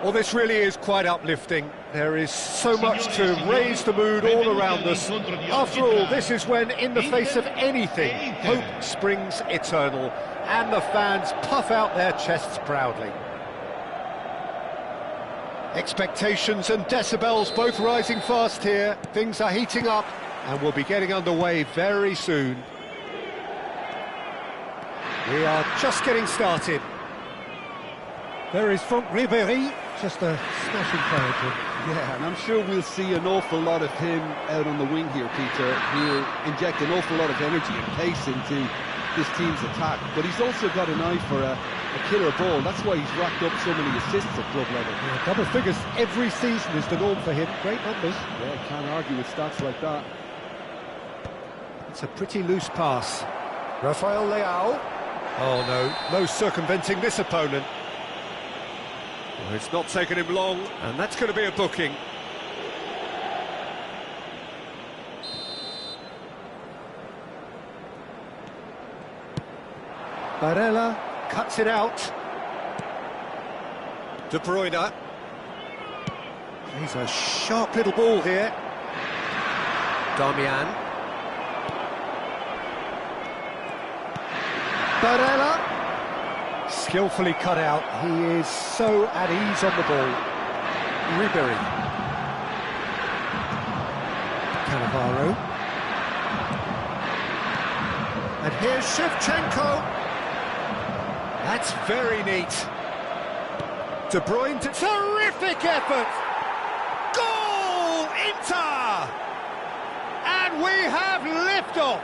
Well, this really is quite uplifting. There is so much to raise the mood all around us. After all, this is when, in the face of anything, hope springs eternal, and the fans puff out their chests proudly. Expectations and decibels both rising fast here. Things are heating up, and we'll be getting underway very soon. We are just getting started. There is Franck Ribéry, just a smashing character. Yeah, and I'm sure we'll see an awful lot of him out on the wing here, Peter. He'll inject an awful lot of energy and pace into this team's attack, but he's also got an eye for a killer ball. That's why he's racked up so many assists at club level. Yeah, double figures every season is the norm for him. Great numbers. Yeah, can't argue with stats like that. It's a pretty loose pass. Rafael Leao. Oh no circumventing this opponent. Well, it's not taken him long, and that's going to be a booking. Barella cuts it out. De Bruyne. He's a sharp little ball here. Damian. Barella. Skillfully cut out. He is so at ease on the ball. Ribéry. Cannavaro. And here's Shevchenko. That's very neat. De Bruyne, terrific effort! Goal! Inter! And we have liftoff!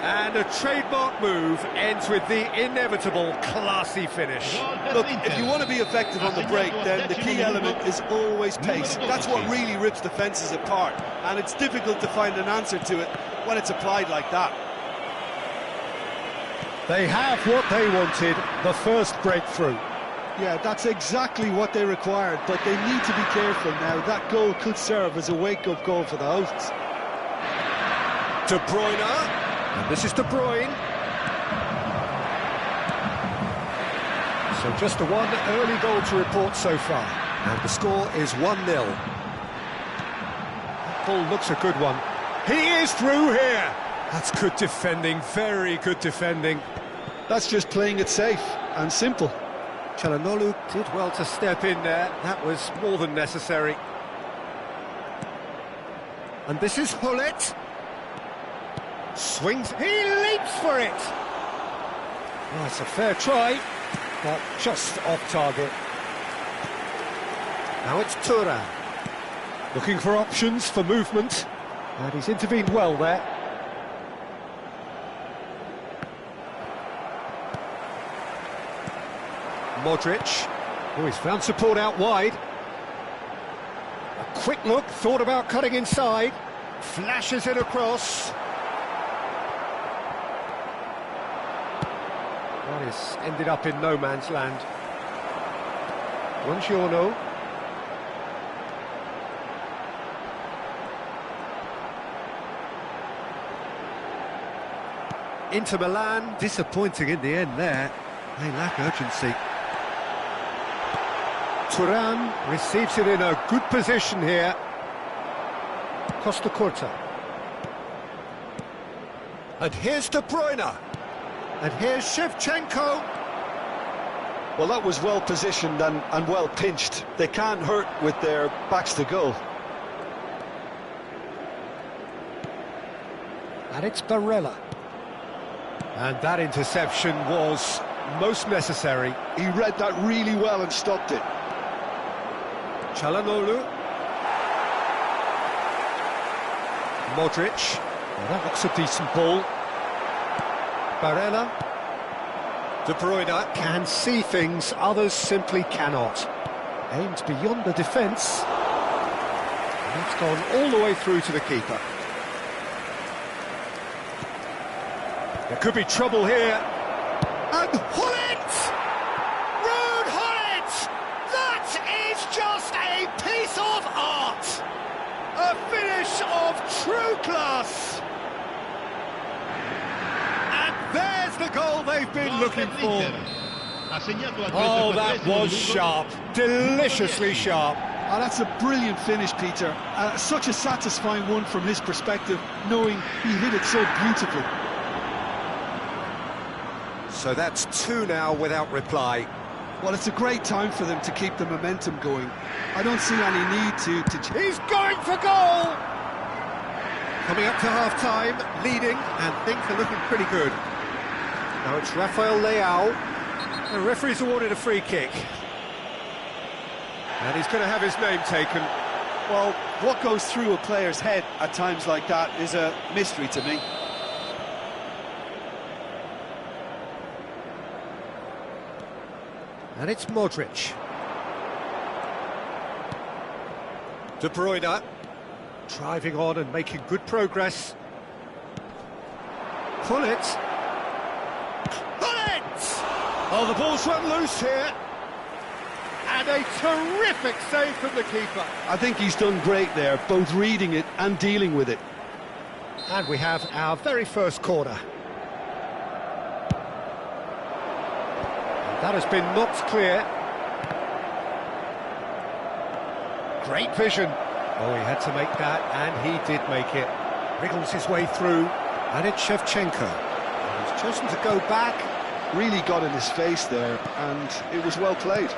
And a trademark move ends with the inevitable classy finish. Look, if you want to be effective on the break, then the key element is always pace. That's what really rips defences apart, and it's difficult to find an answer to it when it's applied like that. They have what they wanted, the first breakthrough. Yeah, that's exactly what they required, but they need to be careful now. That goal could serve as a wake-up call for the hosts. De Bruyne. And this is De Bruyne. So just the one early goal to report so far. And the score is 1-0. That ball looks a good one. He is through here. That's good defending, very good defending. That's just playing it safe and simple. Çalhanoğlu did well to step in there. That was more than necessary. And this is Hullet. Swings, he leaps for it! Oh, it's a fair try, but just off target. Now it's Thuram. Looking for options for movement, and he's intervened well there. Modric, oh, he's found support out wide. A quick look, thought about cutting inside, flashes it across. This ended up in no man's land. Buongiorno. Inter Milan, disappointing in the end there. They lack urgency. Thuram receives it in a good position here. Costa Curta. And here's De Bruyne. And here's Shevchenko. Well, that was well positioned and well pinched. They can't hurt with their backs to goal. And it's Barella. And that interception was most necessary. He read that really well and stopped it. Çalhanoğlu. Modric. Well, that looks a decent ball. Barella. De Bruyne can see things others simply cannot. Aimed beyond the defence. And it's gone all the way through to the keeper. There could be trouble here. And Hullet! Ruud Hullet! That is just a piece of art! A finish of true class! And there's the goal they've been looking for. Oh, that was sharp. Deliciously sharp. Oh, that's a brilliant finish, Peter. Such a satisfying one from his perspective, knowing he hit it so beautifully. So that's two now without reply. Well, it's a great time for them to keep the momentum going. I don't see any need to... He's going for goal! Coming up to half-time, leading, and things are looking pretty good. Now it's Rafael Leao. The referee's awarded a free kick. And he's going to have his name taken. Well, what goes through a player's head at times like that is a mystery to me. And it's Modric. De Bruyne, driving on and making good progress. Pull it. Oh, the ball's run loose here. And a terrific save from the keeper. I think he's done great there, both reading it and dealing with it. And we have our very first corner. That has been knocked clear. Great vision. Oh, he had to make that, and he did make it. Wriggles his way through, and it's Shevchenko. He's chosen to go back. Really got in his face there, and it was well played.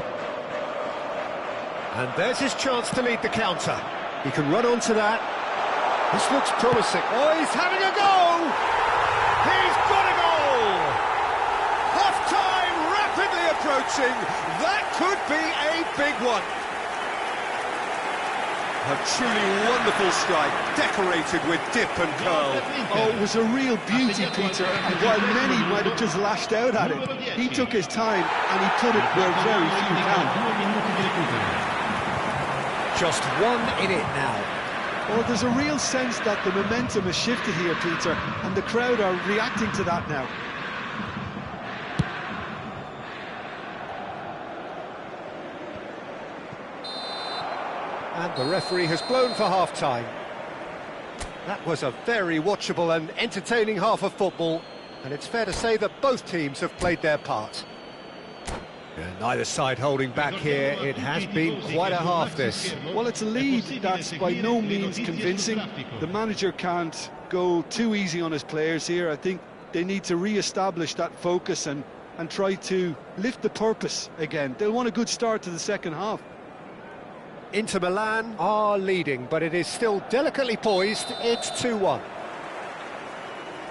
And there's his chance to lead the counter. He can run onto that. This looks promising. Oh, he's having a go! He's got a goal! Half-time rapidly approaching. That could be a big one. A truly wonderful strike, decorated with dip and curl. Oh, it was a real beauty, Peter, and while many might have just lashed out at it, he took his time and he put it where very few can. Just one in it now. Well, there's a real sense that the momentum has shifted here, Peter, and the crowd are reacting to that now. And the referee has blown for half-time. That was a very watchable and entertaining half of football, and it's fair to say that both teams have played their part. Neither side holding back here. It has been quite a half, this. Well, it's a lead that's by no means convincing. The manager can't go too easy on his players here. I think they need to re-establish that focus and try to lift the purpose again. They'll want a good start to the second half. Inter Milan are leading, but it is still delicately poised. It's 2-1.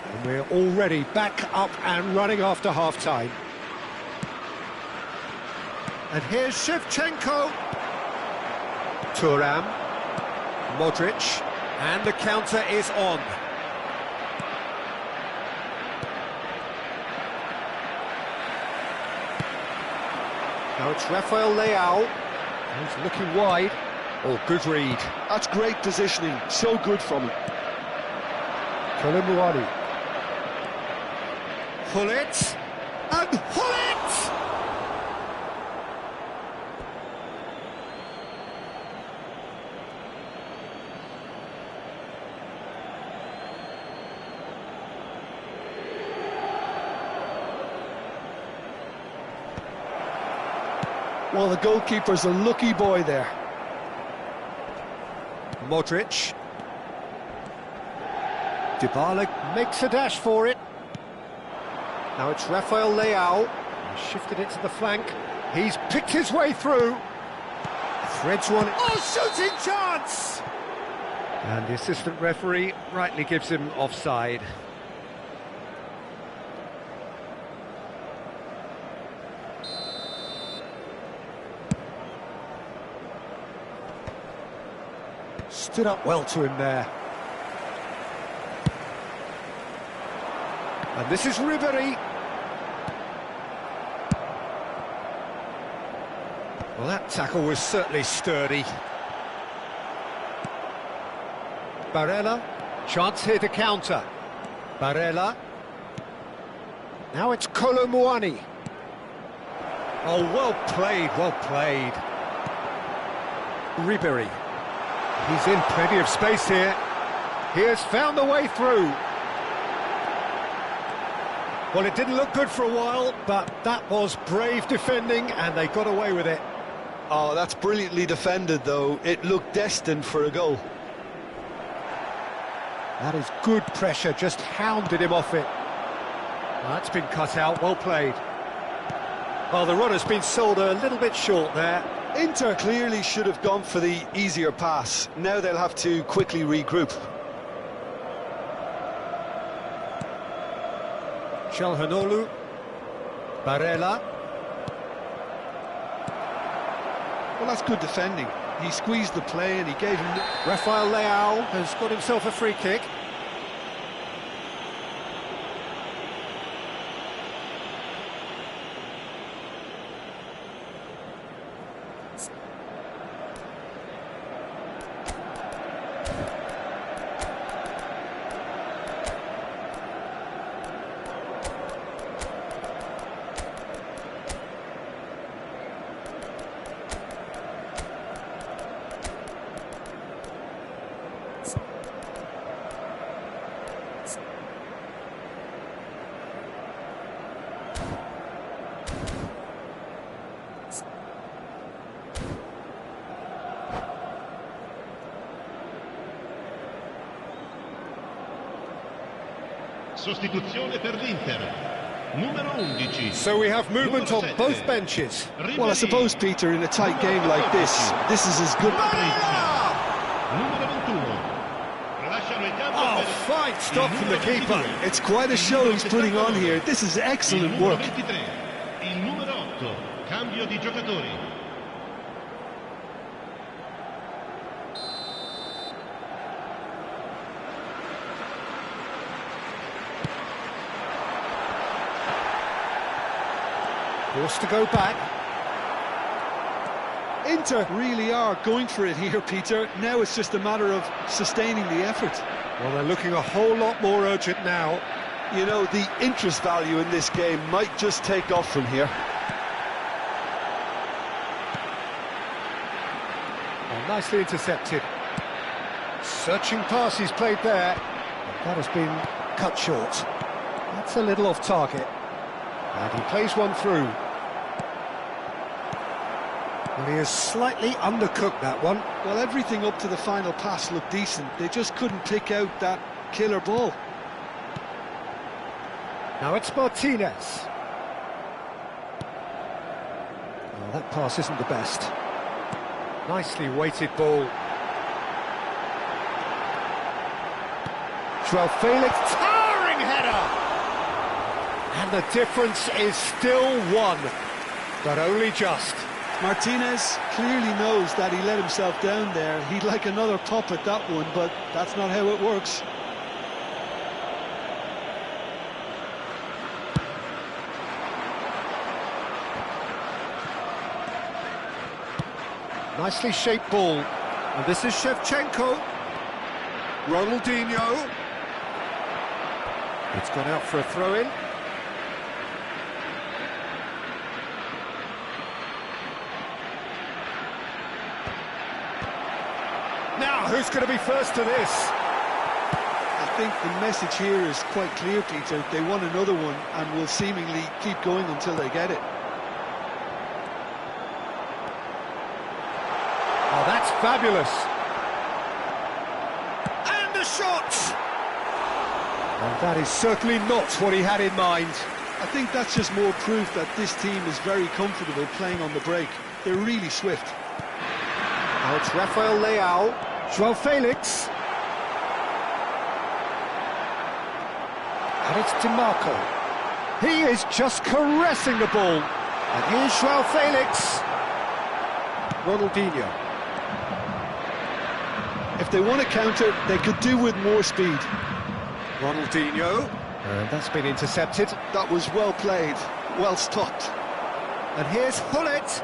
And we're already back up and running after half-time. And here's Shevchenko. Thuram. Modric. And the counter is on. Now it's Rafael Leao. He's looking wide. Oh, good read. That's great positioning. So good from him. Kolomuani. Pull it. And pull it! Well, the goalkeeper's a lucky boy there. Modric. Dybala makes a dash for it. Now it's Rafael Leao. He's shifted it to the flank. He's picked his way through. Threads one. Oh, shooting chance! And the assistant referee rightly gives him offside. Stood up well to him there. And this is Ribery. Well, that tackle was certainly sturdy. Barella, chance here to counter. Barella. Now it's Kolomuani. Oh, well played, well played. Ribery. He's in plenty of space here. He has found the way through. Well, it didn't look good for a while, but that was brave defending, and they got away with it. Oh, that's brilliantly defended, though. It looked destined for a goal. That is good pressure, just hounded him off it. That's been cut out, well played. Well, the runner's been sold a little bit short there. Inter clearly should have gone for the easier pass. Now they'll have to quickly regroup. Calhanoglu, Barella. Well, that's good defending. He squeezed the play and he gave him... Rafael Leao has got himself a free kick. Sostituzione per l'Inter. Numero 11. So we have movement on both benches. Well, I suppose, Peter, in a tight game like this is as good... Numero 21. Oh, fine stop from the keeper. It's quite a show he's putting on here. This is excellent work. Il numero 8. Cambio di giocatori. Forced to go back. Inter really are going for it here, Peter. Now it's just a matter of sustaining the effort. Well, they're looking a whole lot more urgent now. You know, the interest value in this game might just take off from here. Oh, nicely intercepted. Searching pass he's played there. That has been cut short. That's a little off target. And he plays one through. Well, he has slightly undercooked that one. Well, everything up to the final pass looked decent. They just couldn't pick out that killer ball. Now it's Martinez. Oh, that pass isn't the best. Nicely weighted ball. Joao Felix, towering header! And the difference is still one, but only just. Martinez clearly knows that he let himself down there. He'd like another pop at that one, but that's not how it works. Nicely shaped ball. And this is Shevchenko. Ronaldinho. It's gone out for a throw-in. Now, who's going to be first to this? I think the message here is quite clear, Peter. They want another one and will seemingly keep going until they get it. Oh, that's fabulous. And the shot! And that is certainly not what he had in mind. I think that's just more proof that this team is very comfortable playing on the break. They're really swift. Now it's Rafael Leao, Joao Felix. And it's DiMarco. He is just caressing the ball. And here's Joao Felix. Ronaldinho. If they want to counter, they could do with more speed. Ronaldinho. And that's been intercepted. That was well played, well stopped. And here's Hullet.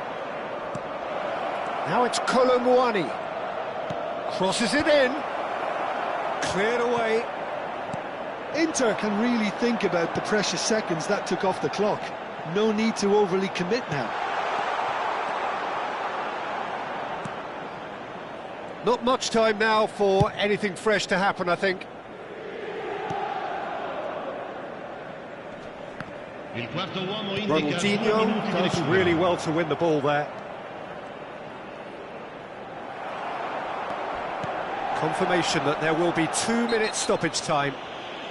Now it's Colomboani. Crosses it in. Cleared away. Inter can really think about the precious seconds that took off the clock. No need to overly commit now. Not much time now for anything fresh to happen, I think. Il quarto uomo indica 2 Ronaldinho minuti di does recupero. really well to win the ball there. Confirmation that there will be 2 minutes stoppage time.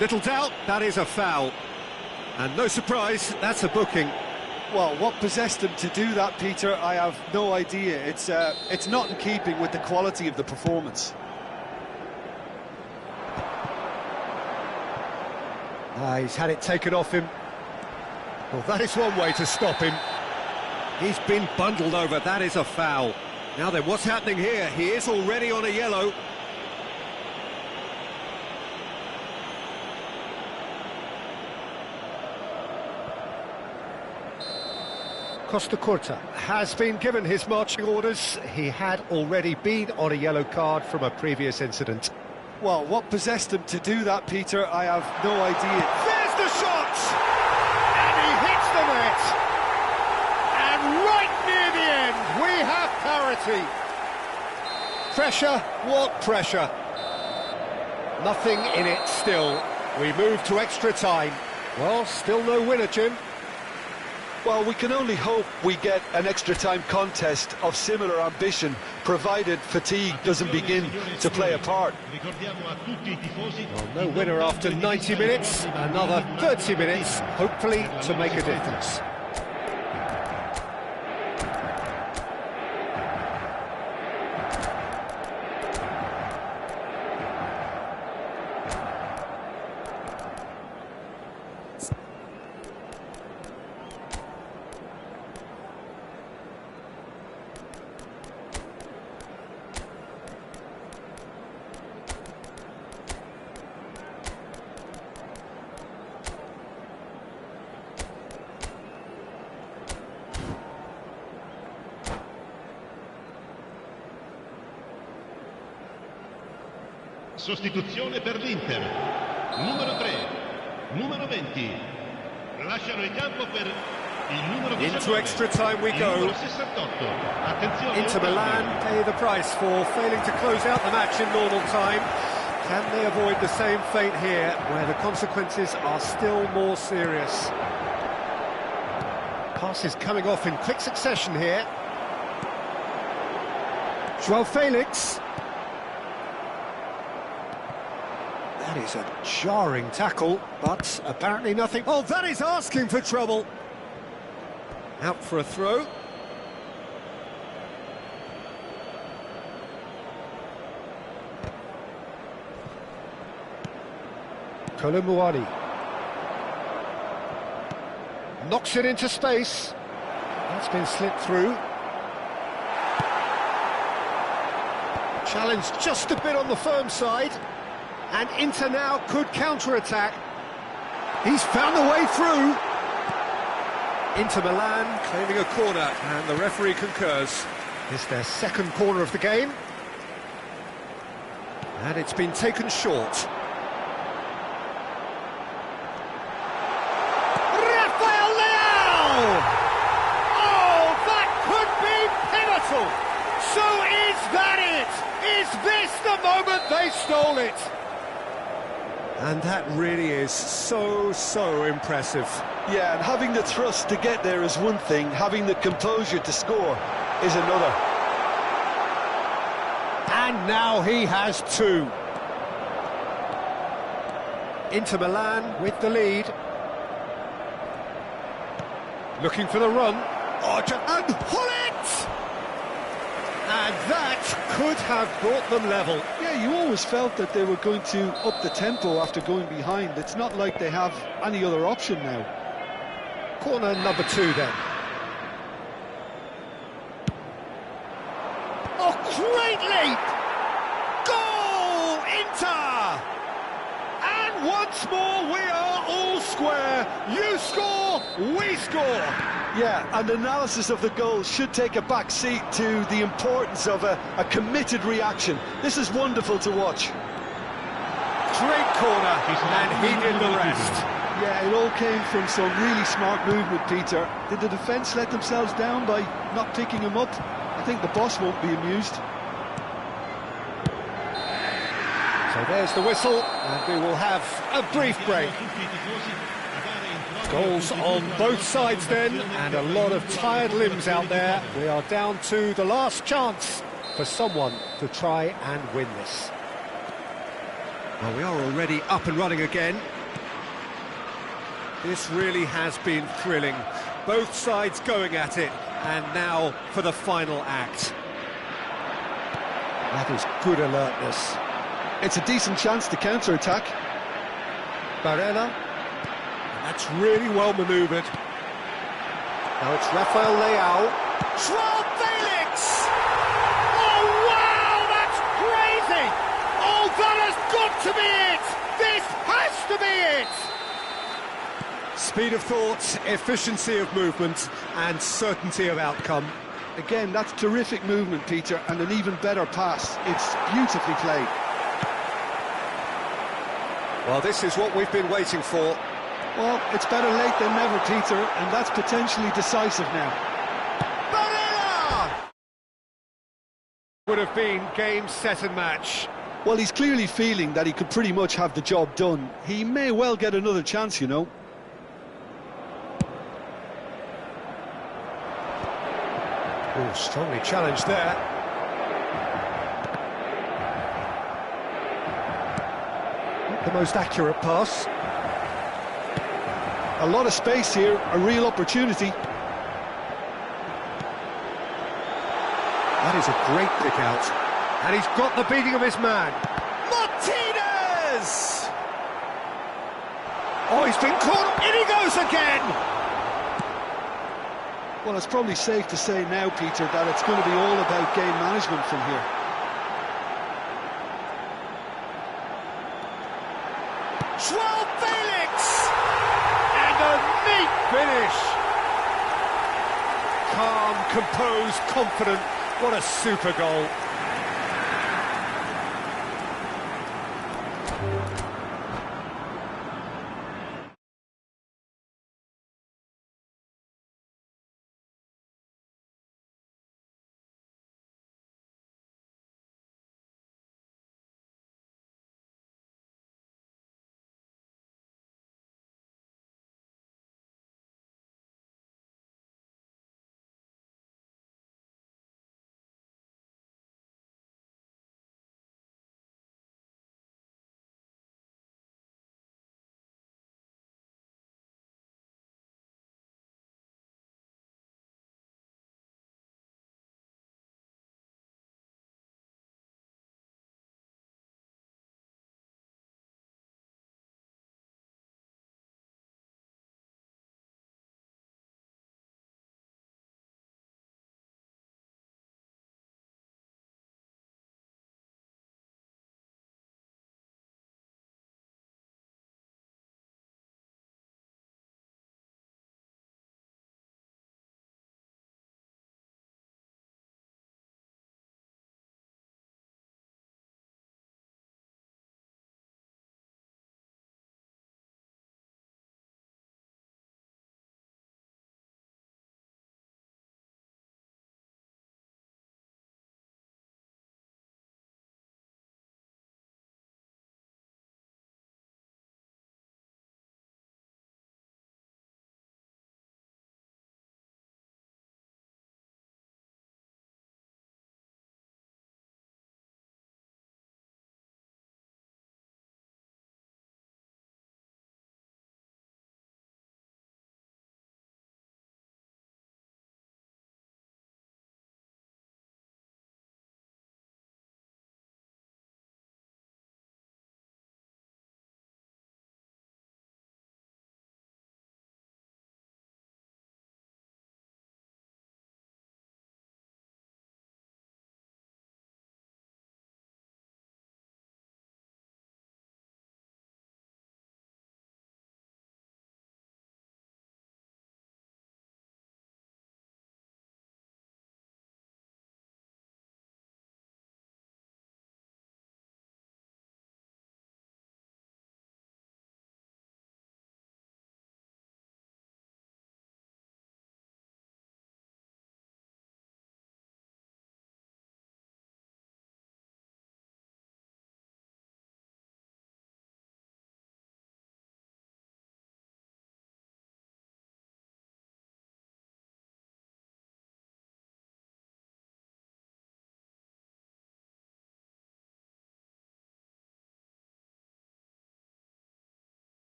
Little doubt, that is a foul. And no surprise, that's a booking. Well, what possessed him to do that, Peter, I have no idea. It's not in keeping with the quality of the performance. He's had it taken off him. Well, that is one way to stop him. He's been bundled over, that is a foul. Now then, what's happening here? He is already on a yellow. Costa Curta has been given his marching orders. He had already been on a yellow card from a previous incident. Well, what possessed him to do that, Peter, I have no idea. There's the shot! And he hits the net! And right near the end, we have parity. Pressure, what pressure? Nothing in it still. We move to extra time. Well, still no winner, Jim. Well, we can only hope we get an extra-time contest of similar ambition, provided fatigue doesn't begin to play a part. Well, no winner after 90 minutes, another 30 minutes, hopefully to make a difference. Sostituzione per l'Inter. Numero 3, numero 20. Lasciano il campo per il numero 19. Into extra time we go. Numero 68. Attenzione. Inter Milan pay the price for failing to close out the match in normal time. Can they avoid the same fate here, where the consequences are still more serious? Passes coming off in quick succession here. Joao Felix. That is a jarring tackle, but apparently nothing. Oh, that is asking for trouble. Out for a throw. Kolomuani knocks it into space. That's been slipped through. Challenged just a bit on the firm side. And Inter now could counter-attack. He's found a way through. Inter Milan claiming a corner, and the referee concurs. It's their second corner of the game. And it's been taken short. Rafael Leao! Oh, that could be pivotal! So is that it? Is this the moment they stole it? And that really is so impressive. Yeah, and having the thrust to get there is one thing, having the composure to score is another. And now he has two. Inter Milan with the lead. Looking for the run. Oh, and Hullet! And that could have brought them level. Yeah, you always felt that they were going to up the tempo after going behind. It's not like they have any other option now. Corner number 2 then. Oh, great leap! Goal, Inter! And once more we are all square. You score, we score. Yeah, and analysis of the goal should take a back seat to the importance of a committed reaction. This is wonderful to watch. Great corner, and he did the rest. Yeah, it all came from some really smart movement, Peter. Did the defence let themselves down by not picking him up? I think the boss won't be amused. So there's the whistle, and we will have a brief break. Goals on both sides then, and a lot of tired limbs out there. We are down to the last chance for someone to try and win this. Well, we are already up and running again. This really has been thrilling. Both sides going at it, and now for the final act. That is good alertness. It's a decent chance to counter-attack. Barella. That's really well manoeuvred. Now it's Rafael Leao. Joao Felix! Oh, wow, that's crazy! Oh, that has got to be it! This has to be it! Speed of thought, efficiency of movement, and certainty of outcome. Again, that's terrific movement, Peter, and an even better pass. It's beautifully played. Well, this is what we've been waiting for. Well, it's better late than never, Peter, and that's potentially decisive now. Barella! Would have been game, set and match. Well, he's clearly feeling that he could pretty much have the job done. He may well get another chance, you know. Oh, strongly challenged there. Not the most accurate pass. A lot of space here, a real opportunity. That is a great pick out. And he's got the beating of his man. Martinez! Oh, he's been caught. In he goes again! Well, it's probably safe to say now, Peter, that it's going to be all about game management from here. Joao Felix! And a neat finish! Calm, composed, confident. What a super goal.